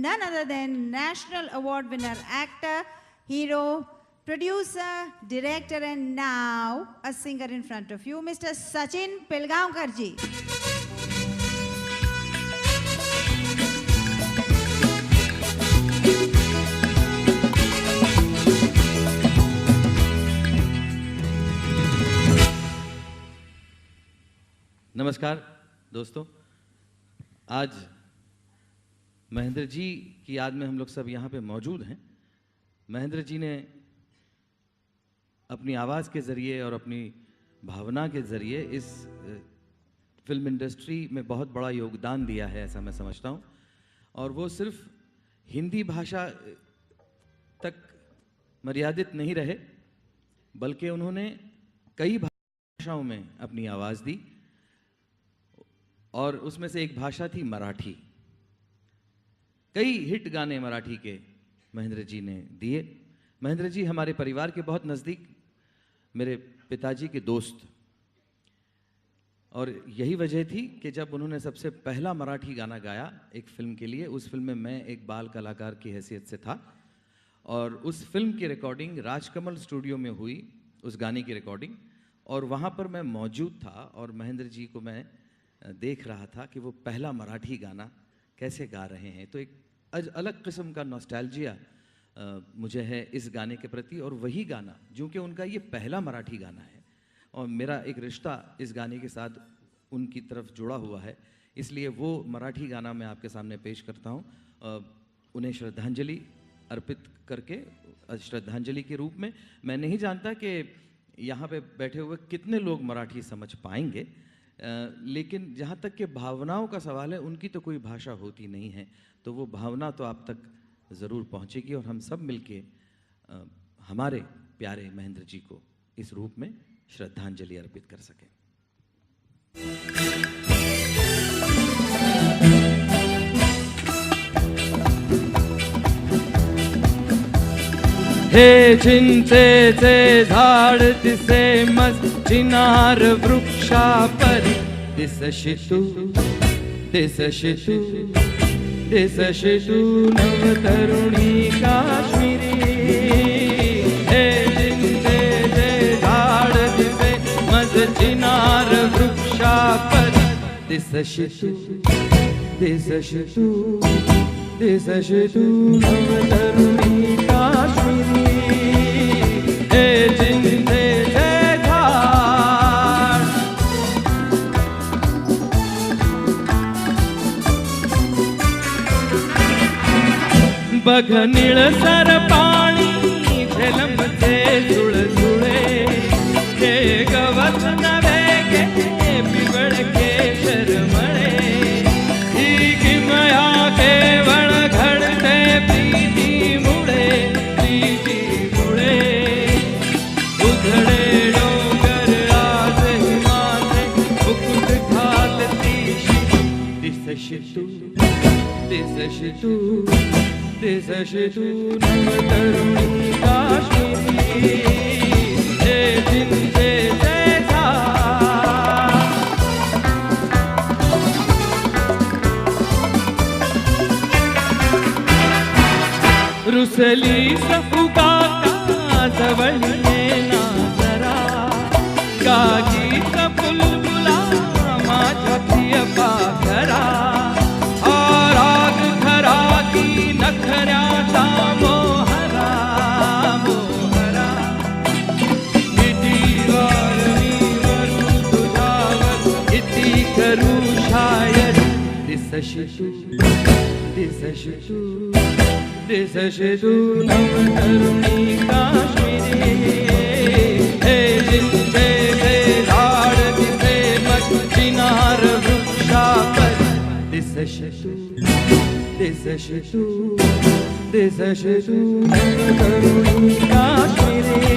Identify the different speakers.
Speaker 1: None other than National Award winner, actor, hero, producer, director, and now a singer in front of you, Mr. Sachin Pilgaonkar ji.
Speaker 2: नमस्कार दोस्तों, आज महेंद्र जी की याद में हम लोग सब यहाँ पे मौजूद हैं। महेंद्र जी ने अपनी आवाज़ के ज़रिए और अपनी भावना के ज़रिए इस फिल्म इंडस्ट्री में बहुत बड़ा योगदान दिया है, ऐसा मैं समझता हूँ। और वो सिर्फ हिंदी भाषा तक मर्यादित नहीं रहे, बल्कि उन्होंने कई भाषाओं में अपनी आवाज़ दी, और उसमें से एक भाषा थी मराठी। कई हिट गाने मराठी के महेंद्र जी ने दिए। महेंद्र जी हमारे परिवार के बहुत नज़दीक, मेरे पिताजी के दोस्त, और यही वजह थी कि जब उन्होंने सबसे पहला मराठी गाना गाया एक फिल्म के लिए, उस फिल्म में मैं एक बाल कलाकार की हैसियत से था, और उस फिल्म की रिकॉर्डिंग राजकमल स्टूडियो में हुई, उस गाने की रिकॉर्डिंग, और वहाँ पर मैं मौजूद था और महेंद्र जी को मैं देख रहा था कि वो पहला मराठी गाना कैसे गा रहे हैं। तो एक अलग किस्म का नॉस्टैल्जिया मुझे है इस गाने के प्रति, और वही गाना जो कि उनका ये पहला मराठी गाना है और मेरा एक रिश्ता इस गाने के साथ उनकी तरफ जुड़ा हुआ है, इसलिए वो मराठी गाना मैं आपके सामने पेश करता हूँ उन्हें श्रद्धांजलि अर्पित करके, श्रद्धांजलि के रूप में। मैं नहीं जानता कि यहाँ पे बैठे हुए कितने लोग मराठी समझ पाएंगे, लेकिन जहाँ तक कि भावनाओं का सवाल है, उनकी तो कोई भाषा होती नहीं है, तो वो भावना तो आप तक ज़रूर पहुँचेगी और हम सब मिलके हमारे प्यारे महेंद्र जी को इस रूप में श्रद्धांजलि अर्पित कर सकें।
Speaker 3: हे चिंचेचे झाड दिसे मस्त चिनार वृक्षा परी, दिसशी तू नवतरुणी काश्मीरी। हे चिंचेचे झाड दिसे मस्त चिनार वृक्षा परी, दिसशी तू नवतरुणी काश्मीरी। हे चिंचेचे झाड बघ निळसर पाणी झेलमचे झुळझुळे, हे गवत नवे गे पिवळके शरमळे, ही किमया केवळ घडते प्रीतीमुळे, उधळे डोंगर आज हिमाचे मुकुट घालतीशी, दिसशी तू नवतरुणी काश्मीरी। हे चिंचेचे झाड रुसली सफुका जवळ येना जरा, कागीच बुलबुला माझ्या प्रिय पाखरा, राग खरा की नखऱ्याचा मोहरा, किती वार मी वरू तुझ्यावर, किती करू शायर, दिसशी तू नवतरुणी काश्मीरी। हे दिसशी तू करुणी काश्मीरे